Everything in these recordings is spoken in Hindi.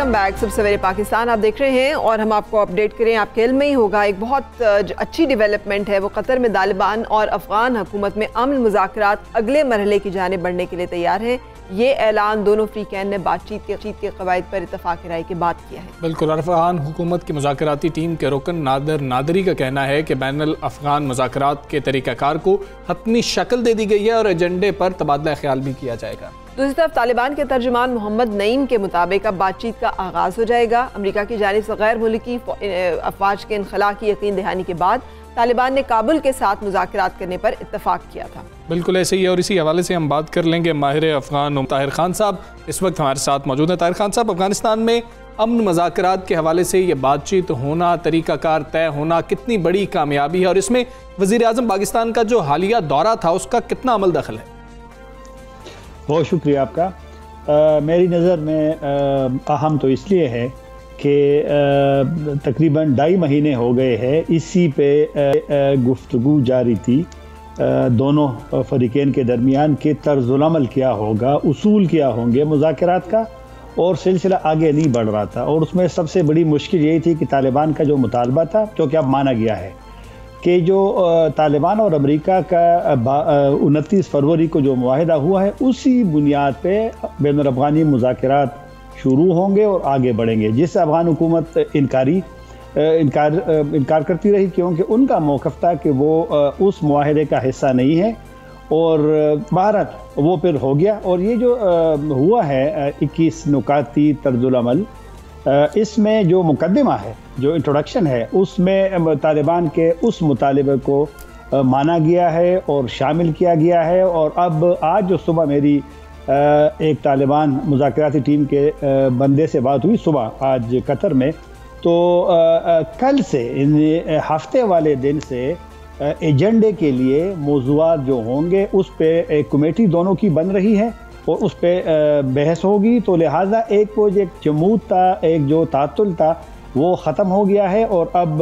Welcome back. सब सवेरे पाकिस्तान आप देख रहे हैं और हम आपको अपडेट करें, आपके इल्म में ही होगा, एक बहुत अच्छी डेवलपमेंट है। वो कतर में तालिबान और अफगान हुकूमत में अमन मुज़ाकरात अगले मरहले की जानिब बढ़ने के लिए तैयार है। ये ऐलान दोनों फ्रीकैन ने बातचीत के कवायद पर इत्तफाक राय के बाद किया है। बिल्कुल। अफगान हुकूमत की मुज़ाकराती टीम के रुकन नादर नादरी का कहना है कि बैनुल अफगान मुज़ाकरात के तरीक़ाकार को हतमी शक्ल दे दी गई है और एजेंडे पर तबादला ख्याल भी किया जाएगा। दूसरी तरफ तालिबान के तर्जुमान मोहम्मद नईम के मुताबिक अब बातचीत का आगाज़ हो जाएगा। अमेरिका की जानिब से गैर मुल्की अफवाज के इनखला की यकीन दहानी के बाद तालिबान ने काबुल के साथ मुज़ाकरात करने पर इत्तफाक किया था। बिल्कुल ऐसे ही, और इसी हवाले से हम बात कर लेंगे माहिर अफगान ताहिर खान साहब इस वक्त हमारे साथ मौजूद हैं। ताहिर खान साहब, अफगानिस्तान में अमन मुज़ाकरात के हवाले से ये बातचीत होना, तरीक़ाकार तय होना कितनी बड़ी कामयाबी है और इसमें वज़ीर आज़म पाकिस्तान का जो हालिया दौरा था उसका कितना अमल दखल है? बहुत शुक्रिया आपका। मेरी नज़र में अहम तो इसलिए है कि तकरीबन 2.5 महीने हो गए हैं इसी पे गुफ्तगू जारी थी दोनों फ़रीक़ैन के दरमियान के तर्ज़ुल अमल क्या होगा, उसूल क्या होंगे मुज़ाकरात का, और सिलसिला आगे नहीं बढ़ रहा था। और उसमें सबसे बड़ी मुश्किल यही थी कि तालिबान का जो मुतालबा था, जो कि अब माना गया है कि जो तालिबान और अमेरिका का 29 फरवरी को जो मुआहिदा हुआ है उसी बुनियाद पे बैनुल अफ़गानी मुज़ाकरात शुरू होंगे और आगे बढ़ेंगे, जिससे अफ़गान हुकूमत इनकार करती रही, क्योंकि उनका मौक़िफ़ था कि वो उस मुआहिदे का हिस्सा नहीं है। और बहरहाल वो फिर हो गया। और ये जो हुआ है 21 नुकाती तर्जुल अमल, इसमें जो मुकदमा है, जो इंट्रोडक्शन है, उसमें तालिबान के उस मुतालिबे को माना गया है और शामिल किया गया है। और अब आज जो सुबह मेरी एक तालिबान मुज़ाकराती टीम के बंदे से बात हुई सुबह आज कतर में, तो कल से इन हफ्ते वाले दिन से एजेंडे के लिए मौज़ूआत जो होंगे उस पर एक कमेटी दोनों की बन रही है और उस पर बहस होगी। तो लिहाजा एक वो जो जमूद था, एक जो तातुल था, वो ख़त्म हो गया है और अब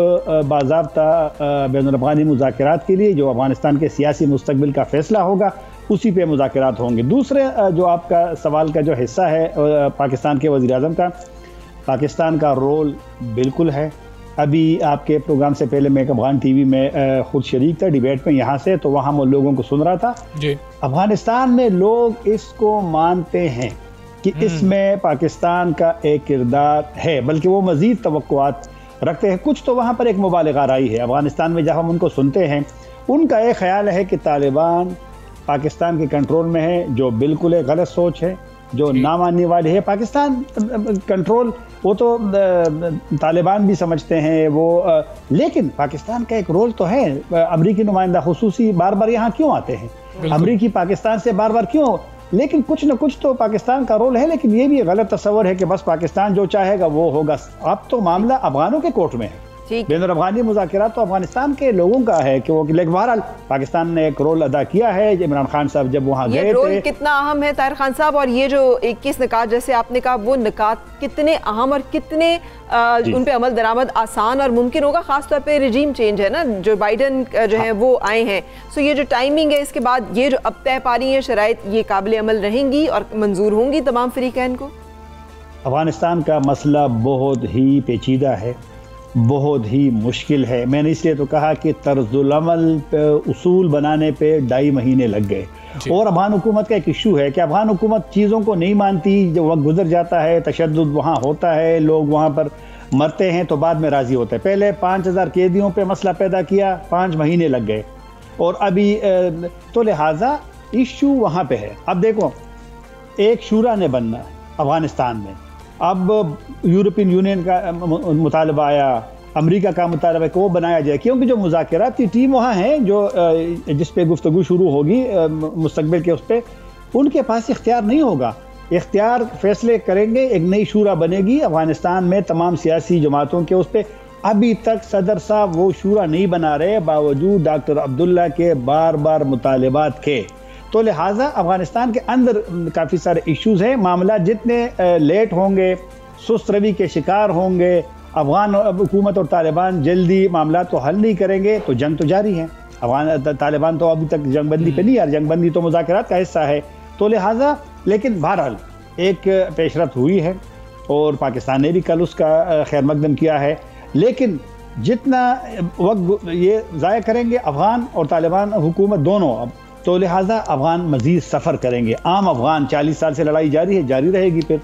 बाज़ाब्ता बैनुल अफ़गानी मुज़ाकरात के लिए जो अफ़गानिस्तान के सियासी मुस्तक़बिल का फ़ैसला होगा उसी पे मुज़ाकरात होंगे। दूसरे जो आपका सवाल का जो हिस्सा है पाकिस्तान के वज़ीर आज़म का, पाकिस्तान का रोल बिल्कुल है। अभी आपके प्रोग्राम से पहले मैं अफ़गान टीवी में ख़ुद शरीक था डिबेट में यहाँ से, तो वहाँ मैं लोगों को सुन रहा था जी। अफ़गानिस्तान में लोग इसको मानते हैं कि इसमें पाकिस्तान का एक किरदार है, बल्कि वो मज़ीद तवक्कुआत रखते हैं। कुछ तो वहाँ पर एक मुबालगा राई है अफ़गानिस्तान में, जब हम उनको सुनते हैं उनका एक ख़्याल है कि तालिबान पाकिस्तान के कंट्रोल में है, जो बिल्कुल एक गलत सोच है, जो ना मानने वाली है। पाकिस्तान कंट्रोल वो तो तालिबान भी समझते हैं वो, लेकिन पाकिस्तान का एक रोल तो है। अमरीकी नुमाइंदा खुसूसी बार बार यहाँ क्यों आते हैं, अमरीकी पाकिस्तान से बार बार क्यों, लेकिन कुछ न कुछ तो पाकिस्तान का रोल है। लेकिन ये भी गलत तस्वर है कि बस पाकिस्तान जो चाहेगा वो होगा। अब तो मामला अफगानों के कोर्ट में है। बैनुल अफ़गानी मुज़ाकरात तो अफ़गानिस्तान के लोगों का है कि वो, लेकिन बहरहाल पाकिस्तान ने एक रोल अदा किया है। इमरान खान साहब जब वहाँ गए थे, कितना अहम है ताहिर खान साहब, और ये जो 21 निकात जैसे आपने कहा, वो निकात कितने अहम और कितने उन पे अमल दरामद आसान और मुमकिन होगा। खासतौर पे रिजीम चेंज है ना, जो बाइडन जो है वो आए हैं, सो ये जो टाइमिंग है इसके बाद ये जो अब तय पा रही है शराइत, ये काबिल अमल रहेंगी और मंजूर होंगी तमाम फ़रीक़ैन को। अफ़गानिस्तान का मसला बहुत ही पेचीदा है, बहुत ही मुश्किल है। मैंने इसलिए तो कहा कि तर्जुल अमल पे उसूल बनाने पे 2.5 महीने लग गए। और अफ़गान हुकूमत का एक इशू है कि अफ़गान हुकूमत चीज़ों को नहीं मानती, जो वक्त गुजर जाता है, तशद्दुद वहाँ होता है, लोग वहाँ पर मरते हैं तो बाद में राज़ी होते हैं। पहले 5000 कैदियों पे मसला पैदा किया, 5 महीने लग गए, और अभी तो लिहाजा इशू वहाँ पे है। अब देखो, एक शूरा ने बनना अफ़गानिस्तान में, अब यूरोपियन यूनियन का मुतालबा आया, अमेरिका का मुतालबा कि वो बनाया जाए, क्योंकि जो मुज़ाकराती टीम वहाँ है जो जिस पे गुफ्तगू शुरू होगी मुस्तक़बिल के, उस पर उनके पास इख्तियार नहीं होगा। इख्तियार फैसले करेंगे, एक नई शूरा बनेगी अफ़गानिस्तान में तमाम सियासी जमातों के, उस पर अभी तक सदर साहब वो शूरा नहीं बना रहे, बावजूद डॉक्टर अब्दुल्ला के बार बार मुतालबात के। तो लिहाजा अफ़गानिस्तान के अंदर काफ़ी सारे इश्यूज़ हैं। मामला जितने लेट होंगे, सुस्त रवि के शिकार होंगे, अफ़गान हुकूमत और तालिबान जल्दी मामला तो हल नहीं करेंगे तो जंग तो जारी है। अफ़गान तालिबान तो अभी तक जंगबंदी पे नहीं, यार जंगबंदी तो मुज़ाकरात का हिस्सा है। तो लिहाजा, लेकिन बहरहाल एक पेशरफ्त हुई है और पाकिस्तान ने भी कल उसका खैर मकदम किया है। लेकिन जितना वक्त ये ज़ाया करेंगे अफ़गान और तालिबान हुकूमत दोनों, अब तो लिहाजा अफ़गान मज़ीद सफ़र करेंगे। आम अफ़गान 40 साल से लड़ाई जारी है, जारी रहेगी फिर।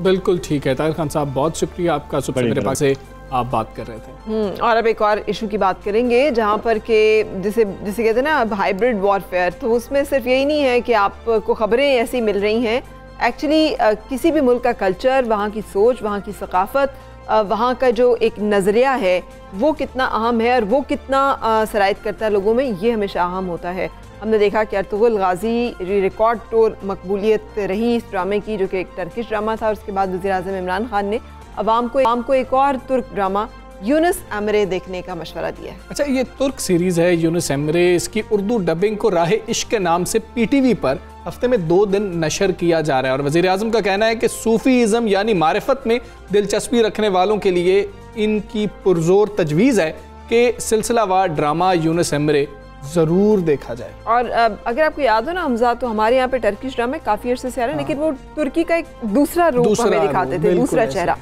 बिल्कुल ठीक है ताहिर खान साहब, बहुत शुक्रिया आपका, सुबह मेरे पास से आप बात कर रहे थे। और अब एक और इशू की बात करेंगे जहाँ पर के जिसे कहते हैं ना हाइब्रिड वॉरफेयर, तो उसमें सिर्फ यही नहीं है कि आपको खबरें ऐसी मिल रही हैं, एक्चुअली किसी भी मुल्क का कल्चर, वहाँ की सोच, वहाँ की सकाफ़त, वहाँ का जो एक नज़रिया है वो कितना अहम है और वो कितना सरायत करता है लोगों में, ये हमेशा अहम होता है। हमने देखा कि अर्तुगरुल गाज़ी रिकॉर्ड तौर मकबूलियत रही इस ड्रामे की, जो कि एक टर्किश ड्रामा था, और उसके बाद वज़ीर-ए-आज़म इमरान खान ने आवाम को एक और तुर्क ड्रामा यूनुस एमरे देखने का मशवरा दिया है। अच्छा, ये तुर्क सीरीज़ है यूनुस एमरे, इसकी उर्दू डबिंग को राह इश्क के नाम से PTV पर हफ्ते में 2 दिन नशर किया जा रहा है, और वज़ीर आज़म का कहना है कि सूफ़ीज़म यानी मारिफत में दिलचस्पी रखने वालों के लिए इनकी पुरजोर तजवीज़ है कि सिलसिलावार ड्रामा यूनुस एमरे ज़रूर देखा जाए। और अगर आपको याद हो ना हमजा, तो हमारे यहाँ पे टर्किश ड्रामे काफ़ी अर्से से आ रहे हैं, लेकिन वो तुर्की का एक दूसरा रूप हमें दिखाते थे, दूसरा चेहरा।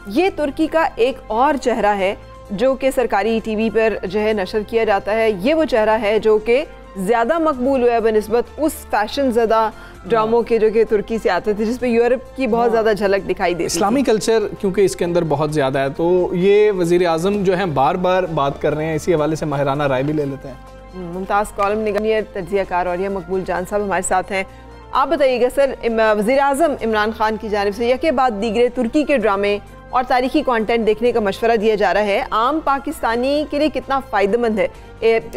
ये तुर्की का एक और चेहरा है जो कि सरकारी TV पर जो है नशर किया जाता है। ये वो चेहरा है जो कि ज़्यादा मकबूल हुआ है बनस्बत उस फैशन ज़दा ड्रामों के जो कि तुर्की से आते थे, जिसपे यूरोप की बहुत ज़्यादा झलक दिखाई देती। इस्लामी कल्चर क्योंकि इसके अंदर बहुत ज़्यादा है, तो ये वज़ीर आज़म जो है बार बार बात कर रहे हैं, इसी हवाले से माहिराना राय भी ले लेते हैं। मुमताज़ कॉलम निगरानी तज्ज़ियाकार और यह मकबूल जान साहब हमारे साथ हैं। आप बताइएगा सर, वज़ीर आज़म इमरान खान की जानिब से यके बाद दीगरे तुर्की के ड्रामे और तारीखी कंटेंट देखने का मशवरा दिया जा रहा है, आम पाकिस्तानी के लिए कितना फ़ायदेमंद है?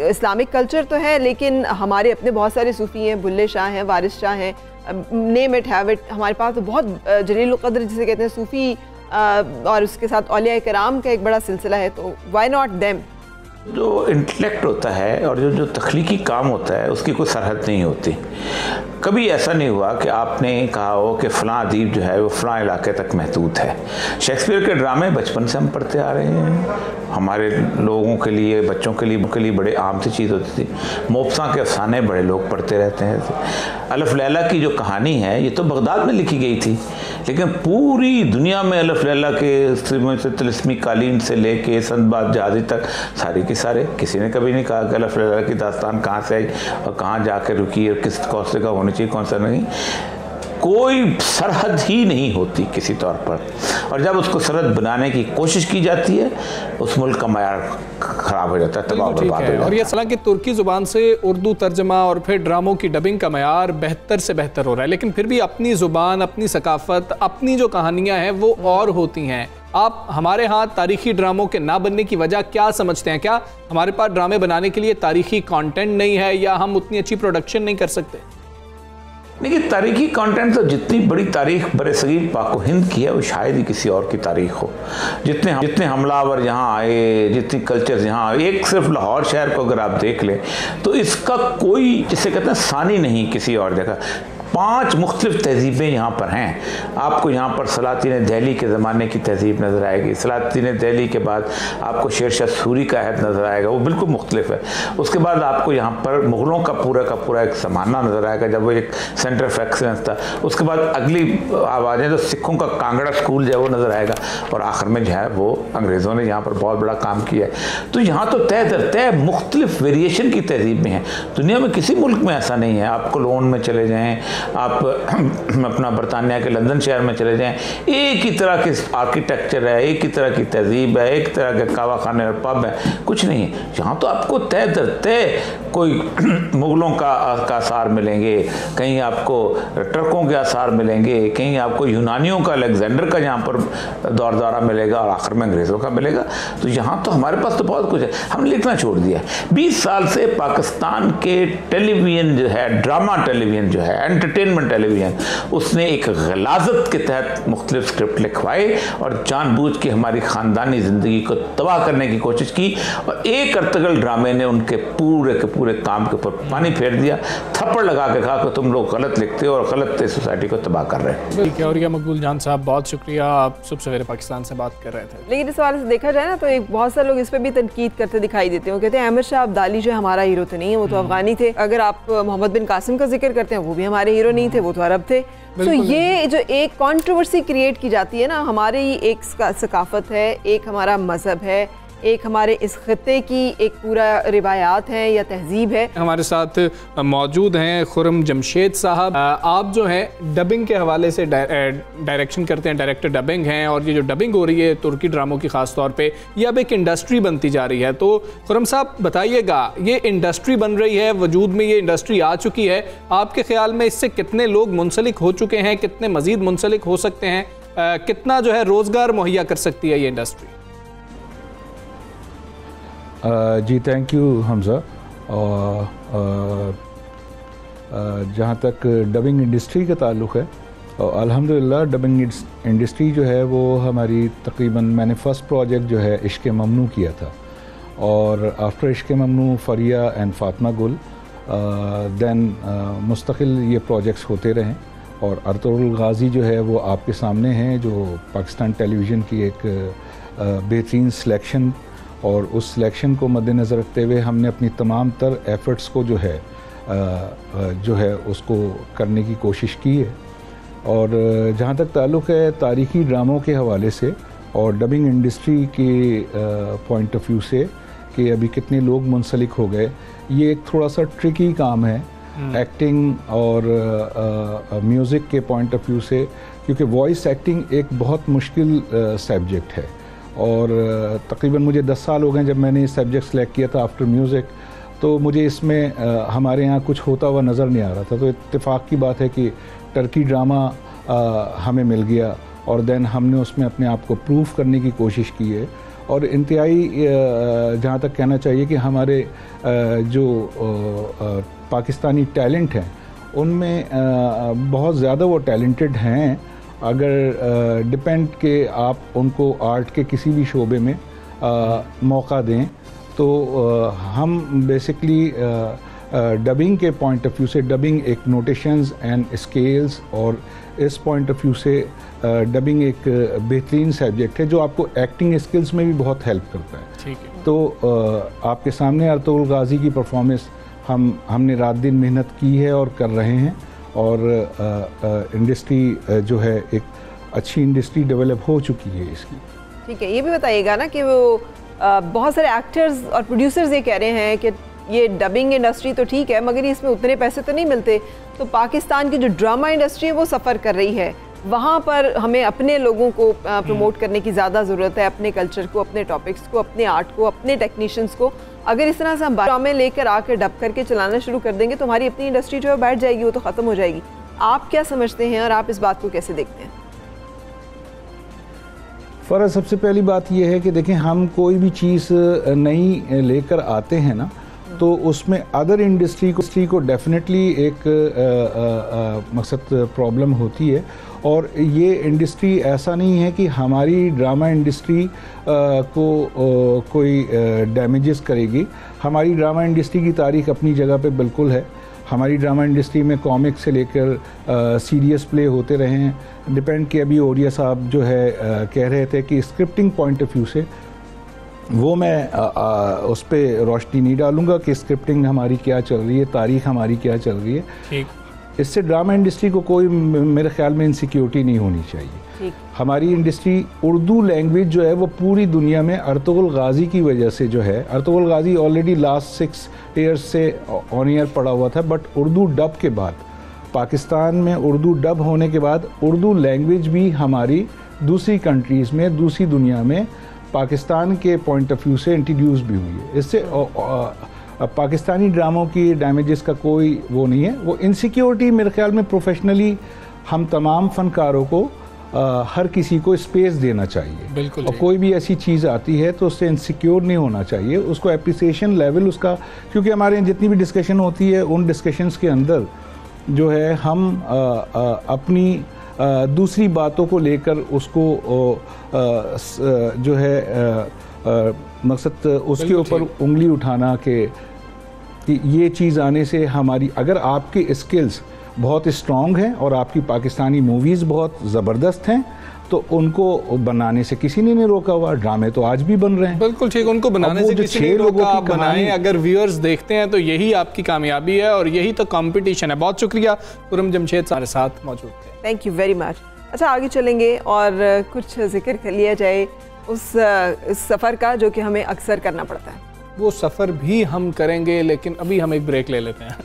इस्लामिक कल्चर तो है, लेकिन हमारे अपने बहुत सारे सूफ़ी हैं, बुल्ले शाह हैं, वारिस शाह हैं, नेम इट हैव इट, हमारे पास तो बहुत जलील क़द्र जिसे कहते हैं सूफ़ी, और उसके साथ औलिया कराम का एक बड़ा सिलसिला है, तो वाई नॉट देम? जो इंटेलेक्ट होता है और जो तख्लीकी काम होता है उसकी कोई सरहद नहीं होती। कभी ऐसा नहीं हुआ कि आपने कहा हो कि फ़लाँ अदीब जो है वो फ़लाँ इलाके तक महदूद है। शेक्सपियर के ड्रामे बचपन से हम पढ़ते आ रहे हैं, हमारे लोगों के लिए, बच्चों के लिए बड़े आम सी चीज़ होती थी। मोपसा के अफसाने बड़े लोग पढ़ते रहते हैं। अलफ लैला की जो कहानी है ये तो बगदाद में लिखी गई थी, लेकिन पूरी दुनिया में अलफ लैला के तिलिस्मी कालीन से लेके संदबाद जहाज़ी तक सारी के सारे, किसी ने कभी नहीं कहा कि अलफ लैला की दास्तान कहाँ से आई और कहाँ जाकर रुकी और किस कौसे का होनी चाहिए, कौन सा नहीं। कोई सरहद ही नहीं होती किसी तौर पर, और जब उसको सरहद बनाने की कोशिश की जाती है उस मुल्क का मयार ख़राब हो जाता है, तबाह बर्बाद हो जाता है। और ये हालांकि तुर्की ज़ुबान से उर्दू तर्जमा और फिर ड्रामों की डबिंग का मयार बेहतर से बेहतर हो रहा है, लेकिन फिर भी अपनी ज़ुबान, अपनी सकाफ़त, अपनी जो कहानियाँ हैं वो और होती हैं। आप हमारे यहाँ तारीखी ड्रामों के ना बनने की वजह क्या समझते हैं? क्या हमारे पास ड्रामे बनाने के लिए तारीखी कंटेंट नहीं है, या हम उतनी अच्छी प्रोडक्शन नहीं कर सकते? देखिए, तारीखी कंटेंट तो जितनी बड़ी तारीख बरसगीर पाक हिंद की है वो शायद ही किसी और की तारीख हो। जितने हमलावर यहाँ आए, जितनी कल्चर्स यहाँ आए, एक सिर्फ लाहौर शहर को अगर आप देख लें तो इसका कोई, जिसे कहते हैं, सानी नहीं किसी और जगह। 5 मुख्तलिफ तहजीबें यहाँ पर हैं। आपको यहाँ पर सलातीन दिल्ली के ज़माने की तहजीब नज़र आएगी, सलातीन दिल्ली के बाद आपको शेरशाह सूरी का अहद नज़र आएगा, वो बिल्कुल मुख्तलिफ है। उसके बाद आपको यहाँ पर मुग़लों का पूरा एक ज़माना नज़र आएगा जब वो एक सेंटर ऑफ एक्सीलेंस था। उसके बाद अगली आवाज़ें तो सिखों का कांगड़ा स्कूल जो है वो नज़र आएगा, और आखिर में जो है वो अंग्रेज़ों ने यहाँ पर बहुत बड़ा काम किया है। तो यहाँ तो तय दर तय मुख्तलिफ वेरिएशन की तहजीबें हैं। दुनिया में किसी मुल्क में ऐसा नहीं है। आप कोलोन में चले जाएँ, आप अपना बरतानिया के लंदन शहर में चले जाएं, एक ही तरह के आर्किटेक्चर है, एक ही तरह की तहजीब है, एक तरह के कावा खाने और पब है, कुछ नहीं है। यहाँ तो आपको तय दर तय कोई मुग़लों का आसार मिलेंगे, कहीं आपको टर्कों के आसार मिलेंगे, कहीं आपको यूनानियों का, अलेक्जेंडर का यहाँ पर दौर दौरा मिलेगा, और आखिर में अंग्रेज़ों का मिलेगा। तो यहाँ तो हमारे पास तो बहुत कुछ है, हमने लिखना छोड़ दिया है। 20 साल से पाकिस्तान के टेलीविज़न जो है, ड्रामा टेलीविज़न जो है, एंटरटेनमेंट टेलीविज़न, उसने एक गलाजत के तहत मुख्तलिफ स्क्रिप्ट लिखवाए और जानबूझ के हमारी ख़ानदानी ज़िंदगी को तबाह करने की कोशिश की, और एक अर्तुगरुल ड्रामे ने उनके पूरे के पूरे काम के ऊपर पानी फेर दिया, थप्पड़ लगा के कहा कि तुम लोग गलत लिखते हो और गलत सोसाइटी को तबाह कर रहे हो। ठीक है, और यह मकबूल जान साहब, बहुत शुक्रिया, आप सुबह सवेरे पाकिस्तान से बात कर रहे थे। लेकिन इस हवाले से देखा जाए ना तो एक बहुत सारे लोग इस पर भी तनकीद करते दिखाई देते हैं। कहते हैं अहमद शाह अब्दाली जो हमारा हीरो तो नहीं है, वो तो अफगानी थे। अगर आप मोहम्मद बिन कासिम का जिक्र करते हैं, वो भी हमारे हीरो नहीं थे, वो तो अरब थे। तो ये जो एक कंट्रोवर्सी क्रिएट की जाती है ना, हमारी एक सकाफत है, एक हमारा मज़हब है, एक हमारे इस खत्ते की एक पूरा रिवायात है या तहजीब है। हमारे साथ मौजूद हैं खुर्रम जमशेद साहब। आप जो हैं डबिंग के हवाले से डायरेक्शन करते हैं, डायरेक्टर डबिंग हैं, और ये जो डबिंग हो रही है तुर्की ड्रामों की ख़ास तौर पे, ये अब एक इंडस्ट्री बनती जा रही है। तो खुर्रम साहब बताइएगा, ये इंडस्ट्री बन रही है, वजूद में ये इंडस्ट्री आ चुकी है, आपके ख्याल में इससे कितने लोग मुंसलिक हो चुके हैं, कितने मज़ीद मुंसलिक हो सकते हैं, कितना जो है रोज़गार मुहैया कर सकती है ये इंडस्ट्री? जी थैंक यू हमजा। जहाँ तक डबिंग इंडस्ट्री का ताल्लुक़ है, अल्हम्दुलिल्लाह डबिंग इंडस्ट्री जो है वो हमारी तकरीबन, मैंने फ़र्स्ट प्रोजेक्ट जो है इश्क़ ममनू किया था, और आफ्टर इश्क़ ममनू फ़रिया एंड फ़ातिमा गुल, दैन मुस्तकिल ये प्रोजेक्ट्स होते रहें। और अर्तुगरुल गाज़ी जो है वो आपके सामने हैं, जो पाकिस्तान टेलीविज़न की एक बेहतरीन सिलेक्शन, और उस सिलेक्शन को मद्देनज़र रखते हुए हमने अपनी तमाम तर एफ़र्ट्स को जो है उसको करने की कोशिश की है। और जहाँ तक ताल्लुक़ है तारीख़ी ड्रामों के हवाले से और डबिंग इंडस्ट्री के पॉइंट ऑफ व्यू से कि अभी कितने लोग मुंसलिक हो गए, ये एक थोड़ा सा ट्रिकी काम है एक्टिंग और म्यूज़िक के पॉइंट ऑफ व्यू से, क्योंकि वॉइस एक्टिंग एक बहुत मुश्किल सब्जेक्ट है। और तकरीबन मुझे 10 साल हो गए जब मैंने ये सब्जेक्ट सेलेक्ट किया था आफ्टर म्यूज़िक, तो मुझे इसमें हमारे यहाँ कुछ होता हुआ नज़र नहीं आ रहा था। तो इत्तेफाक की बात है कि टर्की ड्रामा हमें मिल गया, और देन हमने उसमें अपने आप को प्रूव करने की कोशिश की है। और इंतहाई जहाँ तक कहना चाहिए कि हमारे जो पाकिस्तानी टैलेंट हैं उनमें बहुत ज़्यादा वो टैलेंटेड हैं। अगर डिपेंड के आप उनको आर्ट के किसी भी शोबे में मौका दें, तो हम बेसिकली डबिंग के पॉइंट ऑफ व्यू से, डबिंग एक नोटेशंस एंड स्केल्स, और इस पॉइंट ऑफ व्यू से डबिंग एक बेहतरीन सब्जेक्ट है जो आपको एक्टिंग स्किल्स में भी बहुत हेल्प करता है। ठीक है। तो आपके सामने अर्तुगरुल गाज़ी की परफॉर्मेंस हमने रात दिन मेहनत की है और कर रहे हैं, और इंडस्ट्री जो है एक अच्छी इंडस्ट्री डेवलप हो चुकी है इसकी। ठीक है, ये भी बताइएगा ना कि वो बहुत सारे एक्टर्स और प्रोड्यूसर्स ये कह रहे हैं कि ये डबिंग इंडस्ट्री तो ठीक है मगर इसमें उतने पैसे तो नहीं मिलते, तो पाकिस्तान की जो ड्रामा इंडस्ट्री है वो सफ़र कर रही है, वहाँ पर हमें अपने लोगों को प्रमोट करने की ज़्यादा ज़रूरत है, अपने कल्चर को, अपने टॉपिक्स को, अपने आर्ट को, अपने टेक्नीशियंस को। अगर इस तरह से हम ड्रामे लेकर आकर डब करके चलाना शुरू कर देंगे तो हमारी अपनी इंडस्ट्री जो है बैठ जाएगी, वो तो ख़त्म हो जाएगी। आप क्या समझते हैं और आप इस बात को कैसे देखते हैं? फ़र्ज़ सबसे पहली बात यह है कि देखें, हम कोई भी चीज़ नई लेकर आते हैं ना, तो उसमें अदर इंडस्ट्री को डेफिनेटली एक मकसद प्रॉब्लम होती है। और ये इंडस्ट्री ऐसा नहीं है कि हमारी ड्रामा इंडस्ट्री को कोई डैमेजेस करेगी। हमारी ड्रामा इंडस्ट्री की तारीख़ अपनी जगह पे बिल्कुल है। हमारी ड्रामा इंडस्ट्री में कॉमिक से लेकर सीरियस प्ले होते रहे हैं। डिपेंड कि अभी ओरिया साहब जो है कह रहे थे कि स्क्रिप्टिंग पॉइंट ऑफ व्यू से, वो मैं उस पर रोशनी नहीं डालूँगा कि स्क्रिप्टिंग हमारी क्या चल रही है, तारीख़ हमारी क्या चल रही है। ठीक। इससे ड्रामा इंडस्ट्री को कोई मेरे ख्याल में इनसिक्योरिटी नहीं होनी चाहिए। हमारी इंडस्ट्री, उर्दू लैंग्वेज जो है वो पूरी दुनिया में अर्तुगरुल गाज़ी की वजह से जो है, Ertugrul Ghazi already last 6 years से ऑन ईयर पड़ा हुआ था, बट उर्दू डब के बाद, पाकिस्तान में उर्दू डब होने के बाद उर्दू लैंग्वेज भी हमारी दूसरी कंट्रीज़ में, दूसरी दुनिया में पाकिस्तान के पॉइंट ऑफ व्यू से इंट्रोड्यूस भी हुई है। इससे पाकिस्तानी ड्रामों की डैमेजेस का कोई वो नहीं है। वो इनसिक्योरिटी मेरे ख्याल में प्रोफेशनली हम तमाम फ़नकारों को हर किसी को स्पेस देना चाहिए। बिल्कुल। और कोई भी ऐसी चीज़ आती है तो उससे इनसिक्योर नहीं होना चाहिए, उसको एप्रिसिएशन लेवल उसका, क्योंकि हमारे यहाँ जितनी भी डिस्कशन होती है उन डिस्कशंस के अंदर जो है हम अपनी दूसरी बातों को लेकर उसको जो है मकसद उसके ऊपर उंगली उठाना कि ये चीज़ आने से हमारी, अगर आपकी स्किल्स बहुत स्ट्रॉन्ग हैं और आपकी पाकिस्तानी मूवीज़ बहुत ज़बरदस्त हैं, तो उनको बनाने से किसी ने नहीं रोका हुआ। ड्रामे तो आज भी बन रहे हैं। बिल्कुल ठीक, उनको बनाने से किसी ने रोका, आप बनाएं, अगर व्यूअर्स देखते हैं तो यही आपकी कामयाबी है और यही तो कंपटीशन है। बहुत शुक्रिया खुर्रम जमशेद हमारे साथ मौजूद थे। Thank you very much. अच्छा, आगे चलेंगे और कुछ जिक्र कर लिया जाए उस सफ़र का जो कि हमें अक्सर करना पड़ता है। वो सफ़र भी हम करेंगे, लेकिन अभी हम एक ब्रेक ले लेते हैं।